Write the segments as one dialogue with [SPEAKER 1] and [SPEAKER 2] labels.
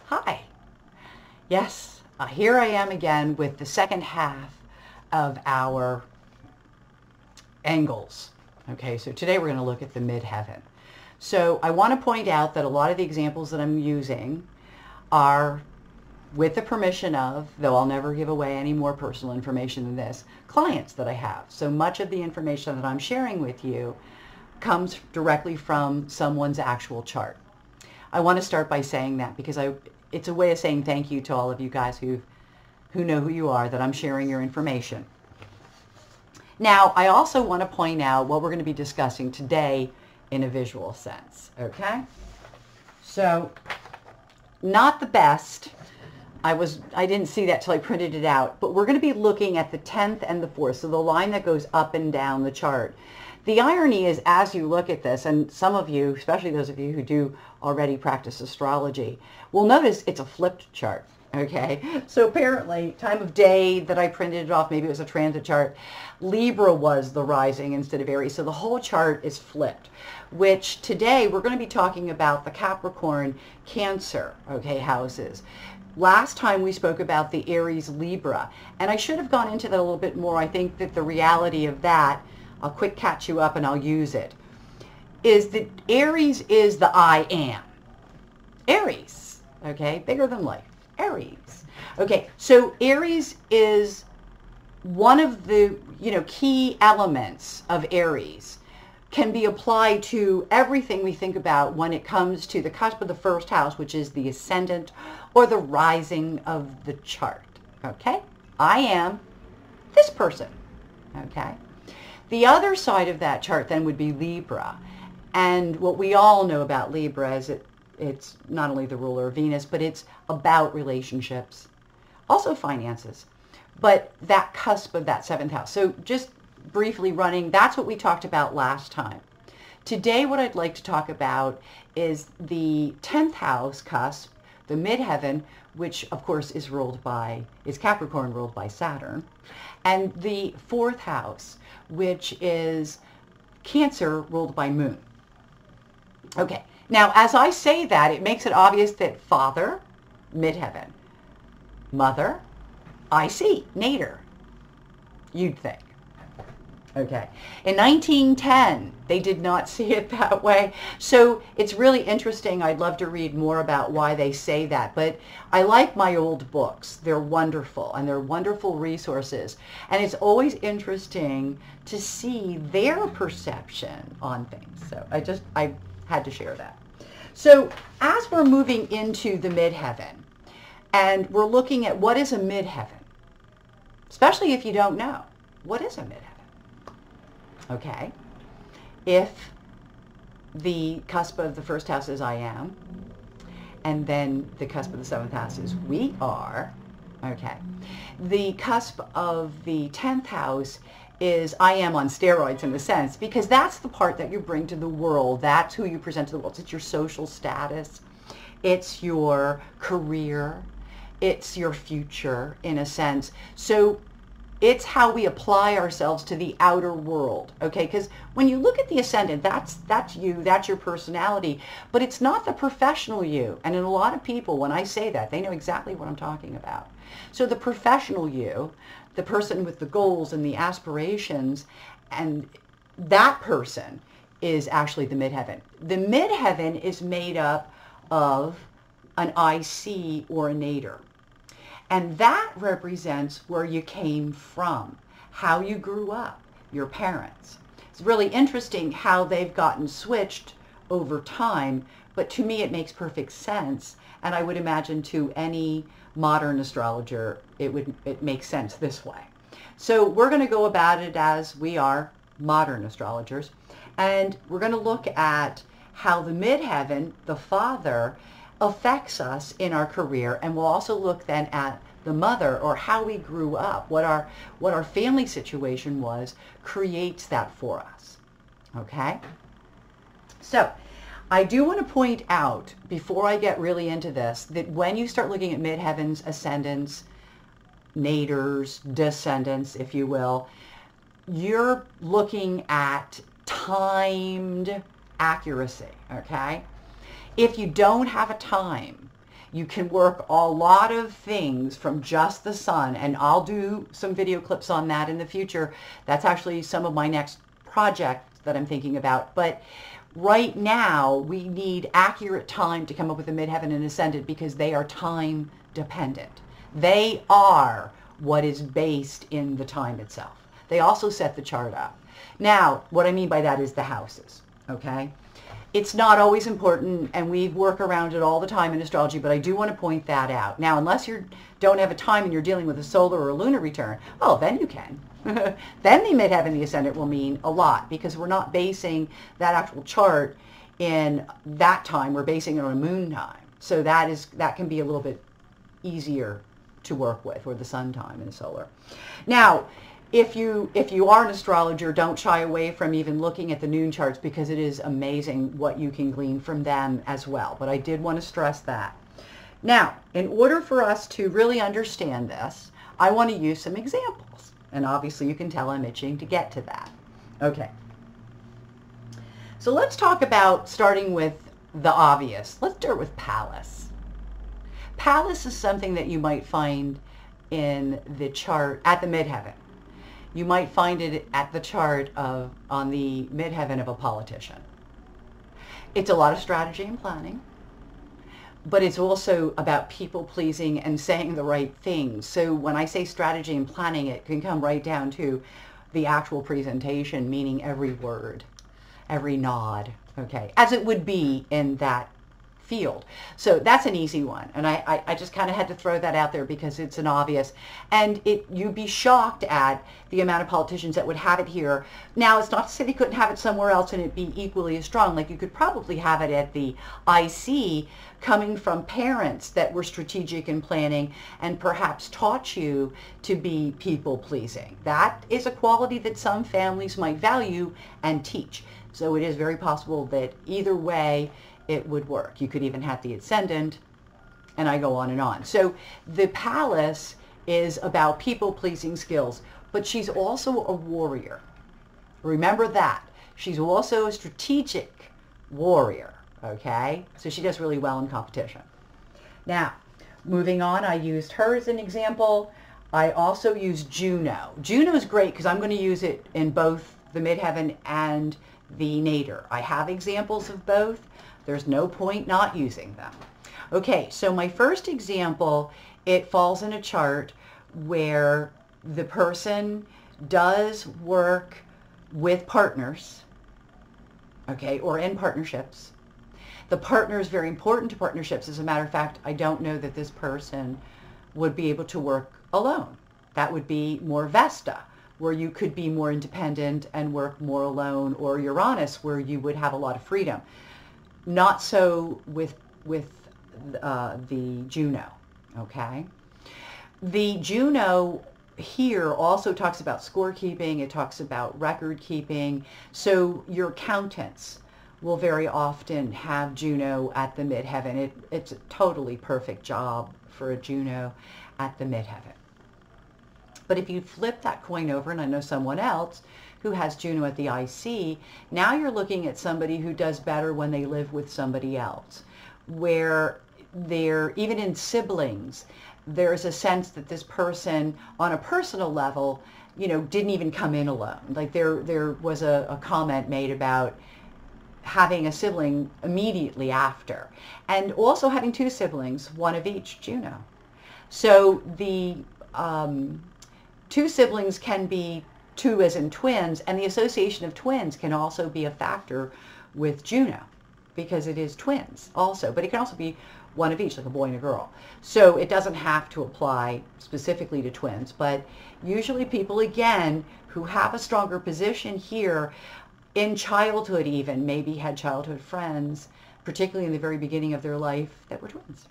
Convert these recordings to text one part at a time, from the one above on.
[SPEAKER 1] Hi. Yes, here I am again with the second half of our angles. Okay, so today we're going to look at the midheaven. So I want to point out that a lot of the examples that I'm using are with the permission of, though I'll never give away any more personal information than this, clients that I have. So much of the information that I'm sharing with you comes directly from someone's actual chart. I want to start by saying that because it's a way of saying thank you to all of you guys who know who you are, that I'm sharing your information. Now, I also want to point out what we're going to be discussing today in a visual sense, okay? So, not the best. I didn't see that till I printed it out, but we're going to be looking at the 10th and the 4th, so the line that goes up and down the chart. The irony is, as you look at this, and some of you, especially those of you who do already practice astrology, will notice it's a flipped chart, okay? So apparently, time of day that I printed it off, maybe it was a transit chart, Libra was the rising instead of Aries, so the whole chart is flipped, which today we're going to be talking about the Capricorn, Cancer, okay, houses. Last time we spoke about the Aries, Libra, and I should have gone into that a little bit more. I think that the reality of that, I'll quick catch you up and I'll use it, is that Aries is the I am. Aries, okay, bigger than life, Aries. Okay, so Aries is one of the, key elements of Aries, can be applied to everything we think about when it comes to the cusp of the first house, which is the ascendant or the rising of the chart, okay? I am this person, okay? The other side of that chart then would be Libra. And what we all know about Libra is it's not only the ruler of Venus, but it's about relationships, also finances, but that cusp of that 7th house. So just briefly running, that's what we talked about last time. Today what I'd like to talk about is the 10th house cusp, the midheaven, which of course is Capricorn, ruled by Saturn, and the 4th house, which is Cancer, ruled by Moon. Okay, now as I say that, it makes it obvious that father, midheaven, mother, IC, nadir, you'd think. Okay, in 1910, they did not see it that way. So it's really interesting. I'd love to read more about why they say that. But I like my old books. They're wonderful, and they're wonderful resources. And it's always interesting to see their perception on things. So I had to share that. So as we're moving into the midheaven, and we're looking at what is a midheaven, especially if you don't know, what is a midheaven? Okay, if the cusp of the first house is I am, and then the cusp of the 7th house is we are, okay, the cusp of the 10th house is I am on steroids in a sense, because that's the part that you bring to the world. That's who you present to the world. It's your social status. It's your career. It's your future in a sense. So it's how we apply ourselves to the outer world, okay? Because when you look at the ascendant, that's you, that's your personality, but it's not the professional you. And in a lot of people, when I say that, they know exactly what I'm talking about. So the professional you, the person with the goals and the aspirations, and that person is actually the midheaven. The midheaven is made up of an IC or a nadir. And that represents where you came from, how you grew up, your parents. It's really interesting how they've gotten switched over time, but to me it makes perfect sense. And I would imagine to any modern astrologer, it makes sense this way. So we're going to go about it as we are modern astrologers. And we're going to look at how the midheaven, the father, affects us in our career, and we'll also look then at the mother, or how we grew up, what our family situation was, creates that for us. Okay? So I do want to point out, before I get really into this, that when you start looking at midheavens, ascendants, nadirs, descendants, if you will, you're looking at timed accuracy, okay? If you don't have a time, You can work a lot of things from just the sun, and I'll do some video clips on that in the future. That's actually some of my next projects that I'm thinking about. But right now, we need accurate time to come up with the midheaven and ascendant because they are time dependent. They are what is based in the time itself. They also set the chart up. Now, what I mean by that is the houses, okay? It's not always important, and we work around it all the time in astrology, but I do want to point that out. Now, unless you don't have a time and you're dealing with a solar or a lunar return, oh, then you can. Then the midheaven, the ascendant will mean a lot because we're not basing that actual chart in that time. We're basing it on a moon time. So that can be a little bit easier to work with, or the sun time in the solar. Now, if you are an astrologer, don't shy away from even looking at the noon charts because it is amazing what you can glean from them as well. But I did want to stress that. Now, in order for us to really understand this, I want to use some examples. And obviously you can tell I'm itching to get to that. Okay. So let's talk about starting with the obvious. Let's start with Palace. Palace is something that you might find in the chart at the midheaven. You might find it at the chart on the midheaven of a politician. It's a lot of strategy and planning, but it's also about people pleasing and saying the right things. So when I say strategy and planning, it can come right down to the actual presentation, meaning every word, every nod, okay, as it would be in that field. So that's an easy one, and I just kind of had to throw that out there because it's an obvious, and you'd be shocked at the amount of politicians that would have it here. Now, it's not to say they couldn't have it somewhere else and it be equally as strong. Like, you could probably have it at the IC coming from parents that were strategic in planning and perhaps taught you to be people pleasing. That is a quality that some families might value and teach. So it is very possible that either way it would work. You could even have the ascendant, and I go on and on. So the Palace is about people-pleasing skills, but she's also a warrior. Remember that. She's also a strategic warrior, okay? So she does really well in competition. Now, moving on, I used her as an example. I also used Juno. Juno is great because I'm going to use it in both the midheaven and the nadir. I have examples of both. There's no point not using them. Okay, so my first example, it falls in a chart where the person does work with partners, okay, or in partnerships. The partner is very important to partnerships. As a matter of fact, I don't know that this person would be able to work alone. That would be more Vesta, where you could be more independent and work more alone, or Uranus, where you would have a lot of freedom. Not so with the Juno, okay? The Juno here also talks about scorekeeping. It talks about record keeping. So your accountants will very often have Juno at the midheaven. It's a totally perfect job for a Juno at the midheaven. But if you flip that coin over, and I know someone else who has Juno at the IC, now you're looking at somebody who does better when they live with somebody else, where they're, even in siblings, there's a sense that this person, on a personal level, you know, didn't even come in alone. Like there was a comment made about having a sibling immediately after, and also having two siblings, one of each Juno. So the two siblings can be two as in twins, and the association of twins can also be a factor with Juno because it is twins also, but it can also be one of each, like a boy and a girl. So it doesn't have to apply specifically to twins, but usually people, again, who have a stronger position here in childhood even, maybe had childhood friends, particularly in the very beginning of their life, that were twins.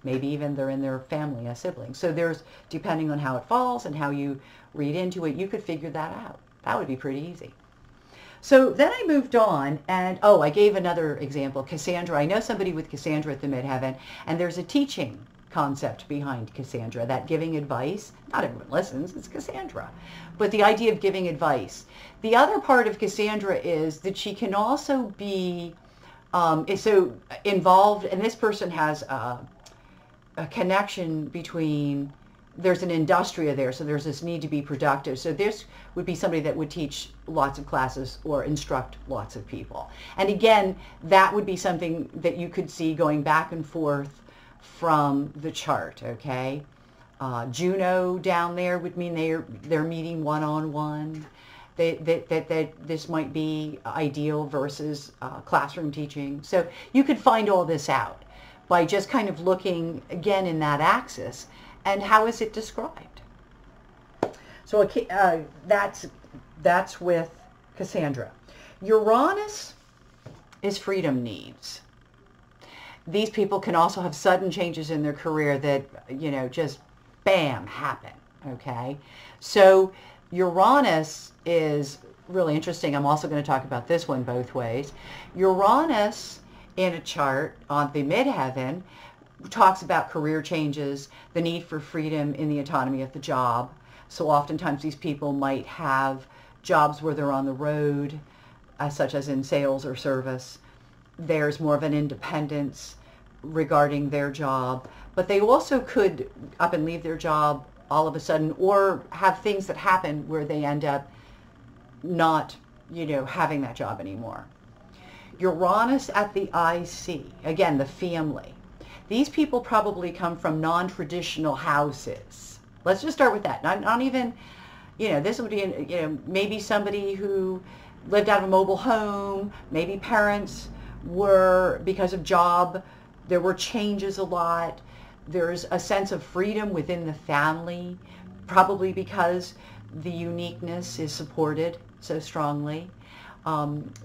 [SPEAKER 1] Maybe even they're in their family as siblings. So there's, depending on how it falls and how you read into it, you could figure that out. That would be pretty easy. So then I moved on, and oh, I gave another example, Cassandra. I know somebody with Cassandra at the midheaven, and there's a teaching concept behind Cassandra, that giving advice. Not everyone listens, it's Cassandra. But the idea of giving advice. The other part of Cassandra is that she can also be so involved, and this person has a connection between, there's an industria there, so there's this need to be productive. So this would be somebody that would teach lots of classes or instruct lots of people. And again, that would be something that you could see going back and forth from the chart, okay? Juno down there would mean they're meeting one-on-one. That this might be ideal versus classroom teaching. So you could find all this out by just kind of looking again in that axis and how is it described. So that's with Cassandra. Uranus is freedom needs. These people can also have sudden changes in their career that, you know, just bam, happen, okay? So Uranus is really interesting. I'm also going to talk about this one both ways. Uranus in a chart on the midheaven talks about career changes, the need for freedom in the autonomy of the job. So oftentimes these people might have jobs where they're on the road, such as in sales or service. There's more of an independence regarding their job, but they also could up and leave their job all of a sudden, or have things that happen where they end up not, you know, having that job anymore. Uranus at the IC, again, the family. These people probably come from non-traditional houses. Let's just start with that. Not even, you know, this would be, you know, maybe somebody who lived out of a mobile home, maybe parents were, because of job, there were changes a lot. There's a sense of freedom within the family, probably because the uniqueness is supported so strongly.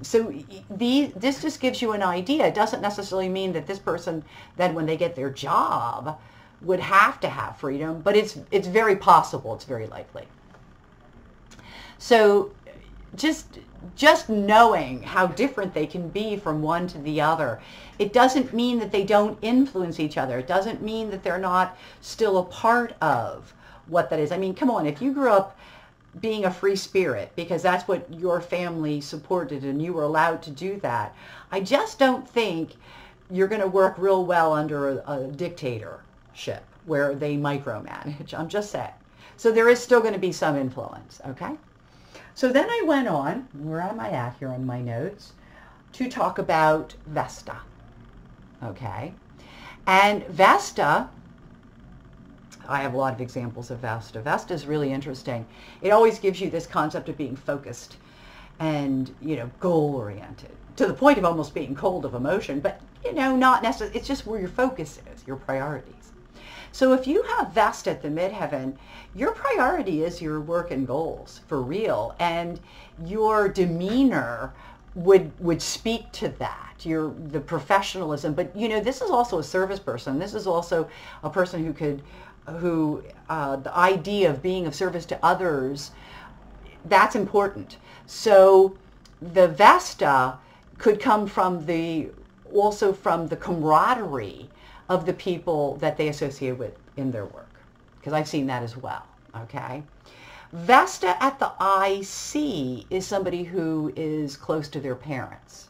[SPEAKER 1] So this just gives you an idea. It doesn't necessarily mean that this person then when they get their job would have to have freedom, but it's very possible, it's very likely. So just knowing how different they can be from one to the other, it doesn't mean that they don't influence each other. It doesn't mean that they're not still a part of what that is. I mean, come on, if you grew up being a free spirit because that's what your family supported and you were allowed to do that, I just don't think you're going to work real well under a dictatorship where they micromanage. I'm just saying. So there is still going to be some influence, okay? So then I went on, where am I at here on my notes, to talk about Vesta, okay? And Vesta, I have a lot of examples of Vesta. Vesta is really interesting. It always gives you this concept of being focused and, you know, goal-oriented, to the point of almost being cold of emotion, but, you know, not necessarily, it's just where your focus is, your priorities. So if you have Vesta at the midheaven, your priority is your work and goals for real, and your demeanor would speak to that, the professionalism. But you know, this is also a service person. This is also a person who the idea of being of service to others, that's important. So the Vesta could come from also from the camaraderie of the people that they associate with in their work, because I've seen that as well, okay? Vesta at the IC is somebody who is close to their parents.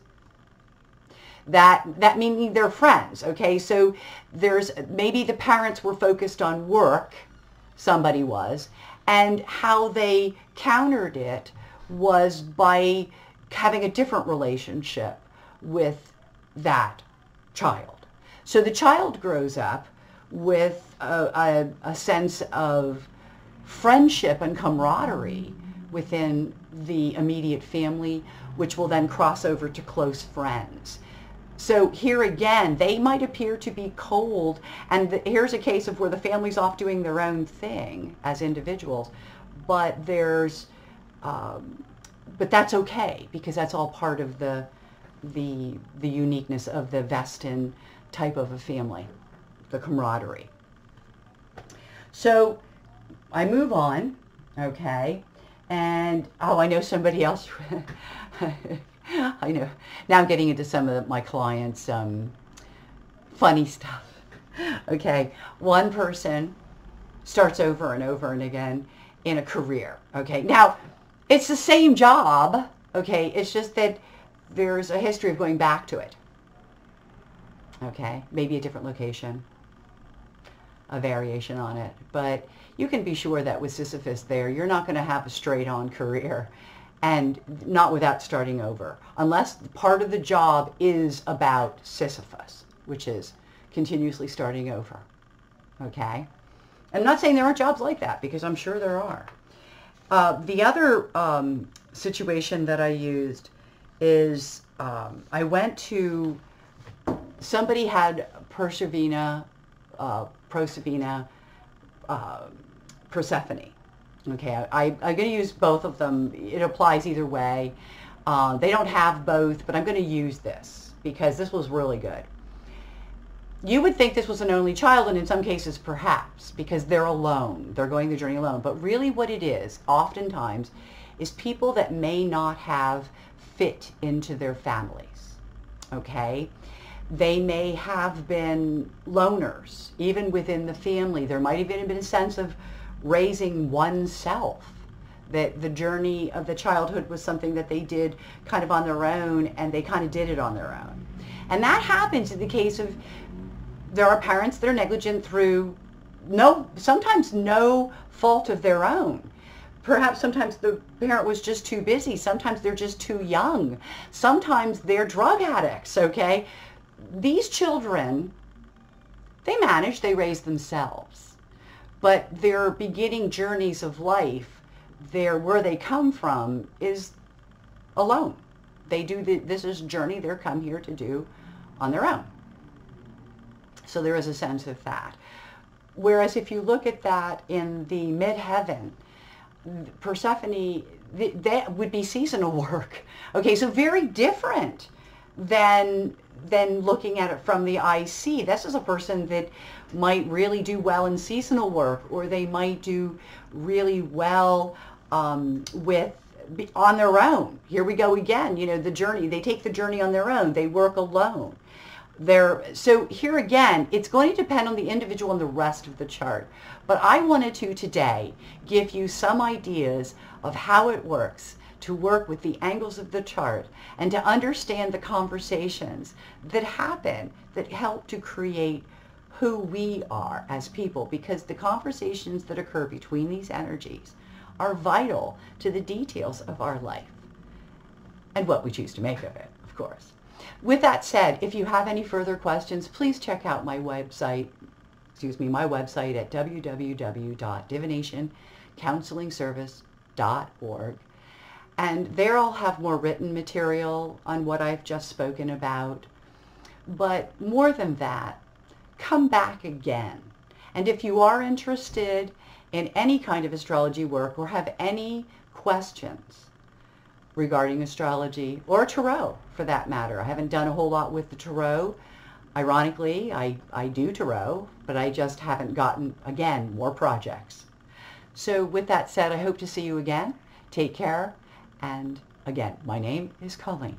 [SPEAKER 1] That meaning they're friends, okay? So there's, maybe the parents were focused on work, somebody was, and how they countered it was by having a different relationship with that child. So the child grows up with a sense of friendship and camaraderie within the immediate family, which will then cross over to close friends. So here again, they might appear to be cold, and here's a case of where the family's off doing their own thing as individuals, but but that's okay, because that's all part of the uniqueness of the Vestan type of a family, the camaraderie. So I move on, okay, and I know somebody else. I know. Now I'm getting into some of my clients' funny stuff. Okay, one person starts over and over and again in a career. Okay, now it's the same job. Okay, it's just that there's a history of going back to it. Okay, maybe a different location. a variation on it. But you can be sure that with Sisyphus there, you're not going to have a straight-on career, and not without starting over, unless part of the job is about Sisyphus, which is continuously starting over. Okay? I'm not saying there aren't jobs like that, because I'm sure there are. The other situation that I used is I went to, somebody had Persephone, Persephone. Okay, I'm going to use both of them. It applies either way. They don't have both, but I'm going to use this because this was really good. You would think this was an only child, and in some cases perhaps, because they're alone. They're going the journey alone. But really what it is, oftentimes, is people that may not have fit into their families. Okay? They may have been loners, even within the family. There might have even been a sense of raising oneself, that the journey of the childhood was something that they did kind of on their own, and they kind of did it on their own. And that happens in the case of, there are parents that are negligent through sometimes no fault of their own. Perhaps sometimes the parent was just too busy. Sometimes they're just too young. Sometimes they're drug addicts, okay? These children, they manage, they raise themselves. But their beginning journeys of life, where they come from, is alone. They do this is a journey they're come here to do on their own. So there is a sense of that. Whereas if you look at that in the Midheaven, Persephone, that would be seasonal work. Okay, so very different than looking at it from the IC. This is a person that might really do well in seasonal work, or they might do really well on their own. Here we go again, you know, the journey. They take the journey on their own. They work alone. So here again, it's going to depend on the individual and the rest of the chart. But I wanted to today give you some ideas of how it works to work with the angles of the chart and to understand the conversations that happen that help to create who we are as people, because the conversations that occur between these energies are vital to the details of our life and what we choose to make of it, of course. With that said, if you have any further questions, please check out my website at www.divinationcounselingservice.org. And there I'll have more written material on what I've just spoken about. But more than that, come back again. And if you are interested in any kind of astrology work or have any questions regarding astrology or tarot for that matter, I haven't done a whole lot with the tarot. Ironically, I do tarot, but I just haven't gotten, again, more projects. So with that said, I hope to see you again. Take care. And again, my name is Colleen.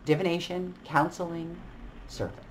[SPEAKER 1] Divination Counseling Service.